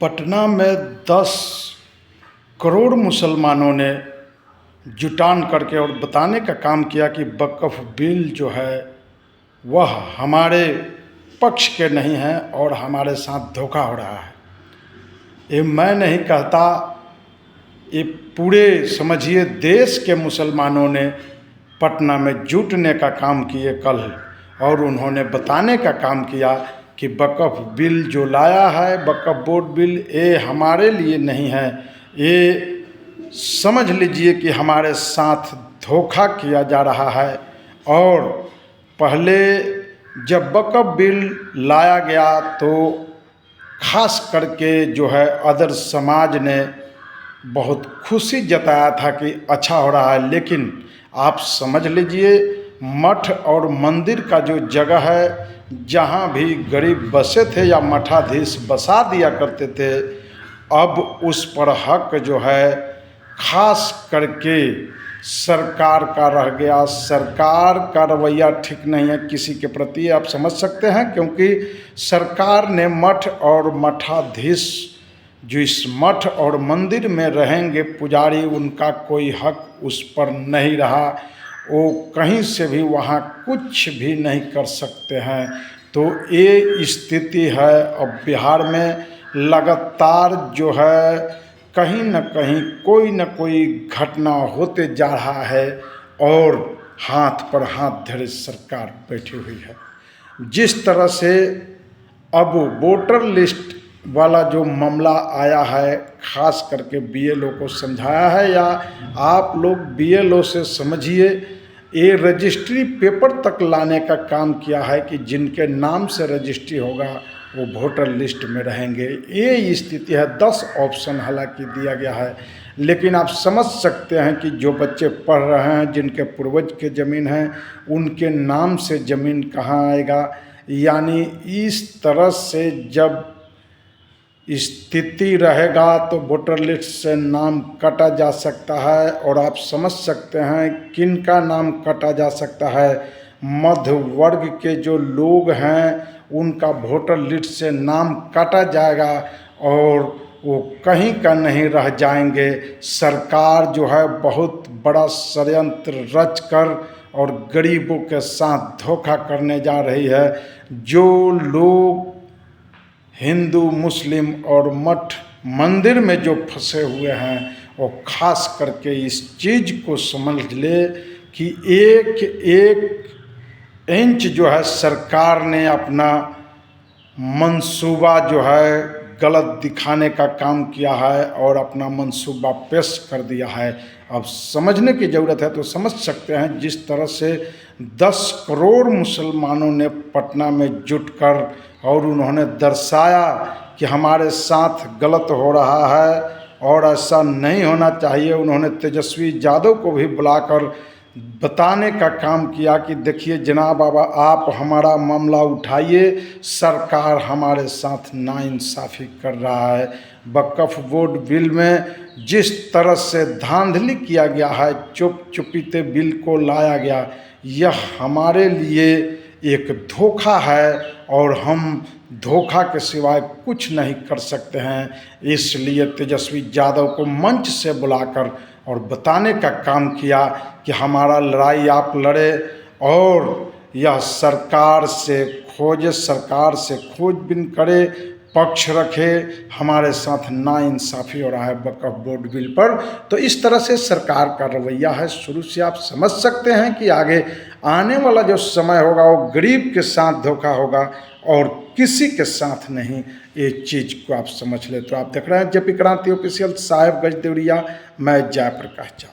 पटना में 10 करोड़ मुसलमानों ने जुटान करके और बताने का काम किया कि वक्फ बिल जो है वह हमारे पक्ष के नहीं है और हमारे साथ धोखा हो रहा है। ये मैं नहीं कहता, ये पूरे समझिए देश के मुसलमानों ने पटना में जुटने का काम किए कल, और उन्होंने बताने का काम किया कि वक्फ बिल जो लाया है, वक्फ बोर्ड बिल, ये हमारे लिए नहीं है, ये समझ लीजिए कि हमारे साथ धोखा किया जा रहा है। और पहले जब वक्फ बिल लाया गया तो खास करके जो है अदर समाज ने बहुत खुशी जताया था कि अच्छा हो रहा है, लेकिन आप समझ लीजिए मठ और मंदिर का जो जगह है, जहाँ भी गरीब बसे थे या मठाधीश बसा दिया करते थे, अब उस पर हक जो है खास करके सरकार का रह गया। सरकार का रवैया ठीक नहीं है किसी के प्रति, आप समझ सकते हैं, क्योंकि सरकार ने मठ और मठाधीश जो इस मठ और मंदिर में रहेंगे पुजारी, उनका कोई हक उस पर नहीं रहा, वो कहीं से भी वहाँ कुछ भी नहीं कर सकते हैं। तो ये स्थिति है अब बिहार में। लगातार जो है कहीं न कहीं कोई न कोई घटना होते जा रहा है और हाथ पर हाथ धरे सरकार बैठी हुई है। जिस तरह से अब वोटर लिस्ट वाला जो मामला आया है, खास करके बीएलओ को समझाया है, या आप लोग बीएलओ से समझिए, ये रजिस्ट्री पेपर तक लाने का काम किया है कि जिनके नाम से रजिस्ट्री होगा वो वोटर लिस्ट में रहेंगे। ये स्थिति है। 10 ऑप्शन हालांकि दिया गया है, लेकिन आप समझ सकते हैं कि जो बच्चे पढ़ रहे हैं, जिनके पूर्वज के ज़मीन है, उनके नाम से ज़मीन कहाँ आएगा। यानी इस तरह से जब स्थिति रहेगा तो वोटर लिस्ट से नाम काटा जा सकता है। और आप समझ सकते हैं किन का नाम काटा जा सकता है। मध्य वर्ग के जो लोग हैं उनका वोटर लिस्ट से नाम काटा जाएगा और वो कहीं का नहीं रह जाएंगे। सरकार जो है बहुत बड़ा षड्यंत्र रच कर और गरीबों के साथ धोखा करने जा रही है। जो लोग हिंदू, मुस्लिम और मठ मंदिर में जो फंसे हुए हैं, वो खास करके इस चीज़ को समझ ले कि एक एक इंच जो है सरकार ने अपना मंसूबा जो है गलत दिखाने का काम किया है और अपना मंसूबा पेश कर दिया है। अब समझने की ज़रूरत है। तो समझ सकते हैं जिस तरह से 10 करोड़ मुसलमानों ने पटना में जुटकर और उन्होंने दर्शाया कि हमारे साथ गलत हो रहा है और ऐसा नहीं होना चाहिए। उन्होंने तेजस्वी यादव को भी बुलाकर बताने का काम किया कि देखिए जनाब, बाबा आप हमारा मामला उठाइए, सरकार हमारे साथ नाइंसाफ़ी कर रहा है। वक्फ बोर्ड बिल में जिस तरह से धांधली किया गया है, चुपीते बिल को लाया गया, यह हमारे लिए एक धोखा है और हम धोखा के सिवाय कुछ नहीं कर सकते हैं। इसलिए तेजस्वी यादव को मंच से बुलाकर और बताने का काम किया कि हमारा लड़ाई आप लड़े और यह सरकार से खोजबीन करे, पक्ष रखे। हमारे साथ नाइंसाफ़ी हो रहा है वक्फ बोर्ड बिल पर। तो इस तरह से सरकार का रवैया है शुरू से। आप समझ सकते हैं कि आगे आने वाला जो समय होगा वो गरीब के साथ धोखा होगा और किसी के साथ नहीं। ये चीज़ को आप समझ ले। तो आप देख रहे हैं जेपी क्रांति ऑफिशियल, साहेबगंज देवरिया, मैं जयप्रकाश झा।